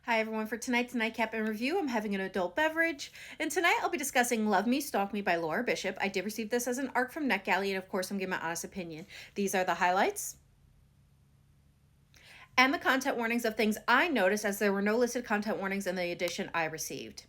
Hi everyone, for tonight's Nightcap and review, I'm having an adult beverage. And tonight I'll be discussing Love Me, Stalk Me by Laura Bishop. I did receive this as an ARC from NetGalley, and of course I'm giving my honest opinion. These are the highlights and the content warnings of things I noticed, as there were no listed content warnings in the edition I received.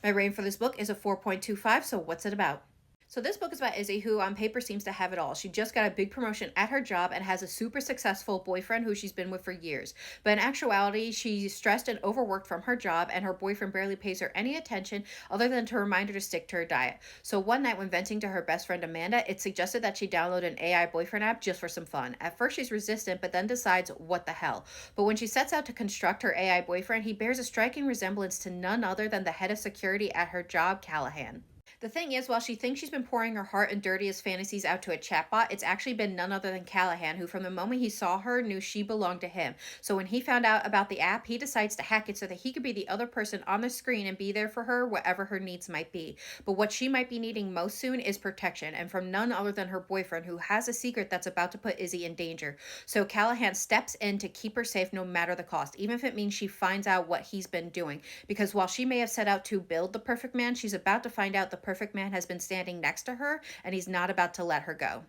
My rating for this book is a 4.25, so what's it about? So this book is about Izzy, who on paper seems to have it all. She just got a big promotion at her job and has a super successful boyfriend who she's been with for years. But in actuality, she's stressed and overworked from her job, and her boyfriend barely pays her any attention other than to remind her to stick to her diet. So one night when venting to her best friend Amanda, it suggested that she download an AI boyfriend app just for some fun. At first she's resistant, but then decides what the hell. But when she sets out to construct her AI boyfriend, he bears a striking resemblance to none other than the head of security at her job, Callahan. The thing is, while she thinks she's been pouring her heart and dirtiest fantasies out to a chatbot, it's actually been none other than Callahan, who from the moment he saw her knew she belonged to him. So when he found out about the app, he decides to hack it so that he could be the other person on the screen and be there for her, whatever her needs might be. But what she might be needing most soon is protection, and from none other than her boyfriend, who has a secret that's about to put Izzy in danger. So Callahan steps in to keep her safe no matter the cost, even if it means she finds out what he's been doing. Because while she may have set out to build the perfect man, she's about to find out the perfect man has been standing next to her, and he's not about to let her go.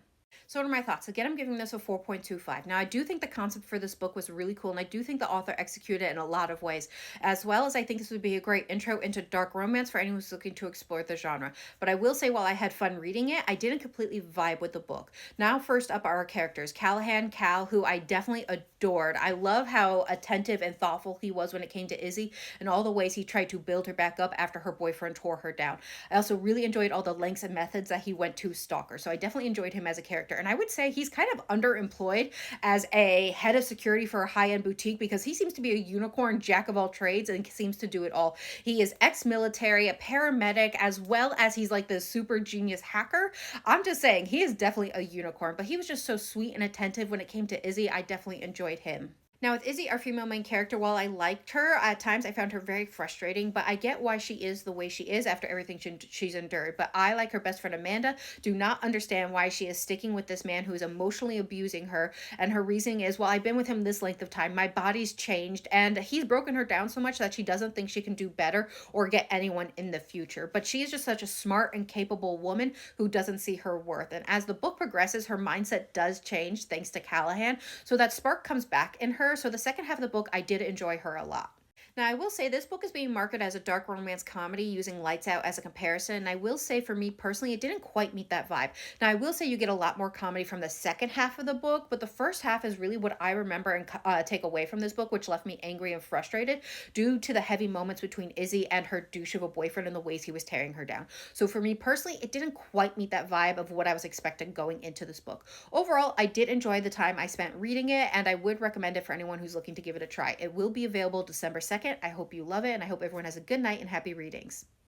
So what are my thoughts? Again, I'm giving this a 4.25. Now, I do think the concept for this book was really cool, and I do think the author executed it in a lot of ways, as well as I think this would be a great intro into dark romance for anyone who's looking to explore the genre. But I will say, while I had fun reading it, I didn't completely vibe with the book. Now, first up are our characters. Callahan, Cal, who I definitely adored. I love how attentive and thoughtful he was when it came to Izzy, and all the ways he tried to build her back up after her boyfriend tore her down. I also really enjoyed all the lengths and methods that he went to stalk her, so I definitely enjoyed him as a character. And I would say he's kind of underemployed as a head of security for a high-end boutique, because he seems to be a unicorn jack of all trades and seems to do it all. He is ex-military, a paramedic, as well as he's like this super genius hacker. I'm just saying, he is definitely a unicorn, but he was just so sweet and attentive when it came to Izzy. I definitely enjoyed him. Now, with Izzy, our female main character, while I liked her, at times I found her very frustrating, but I get why she is the way she is after everything she's endured. But I, like her best friend Amanda, do not understand why she is sticking with this man who is emotionally abusing her. And her reasoning is, well, I've been with him this length of time, my body's changed, and he's broken her down so much that she doesn't think she can do better or get anyone in the future. But she is just such a smart and capable woman who doesn't see her worth. And as the book progresses, her mindset does change thanks to Callahan. So that spark comes back in her. So the second half of the book, I did enjoy her a lot. Now, I will say this book is being marketed as a dark romance comedy using Lights Out as a comparison. And I will say, for me personally, it didn't quite meet that vibe. Now, I will say you get a lot more comedy from the second half of the book, but the first half is really what I remember and take away from this book, which left me angry and frustrated due to the heavy moments between Izzy and her douche of a boyfriend and the ways he was tearing her down. So for me personally, it didn't quite meet that vibe of what I was expecting going into this book. Overall, I did enjoy the time I spent reading it, and I would recommend it for anyone who's looking to give it a try. It will be available December 2nd. I hope you love it, and I hope everyone has a good night and happy readings.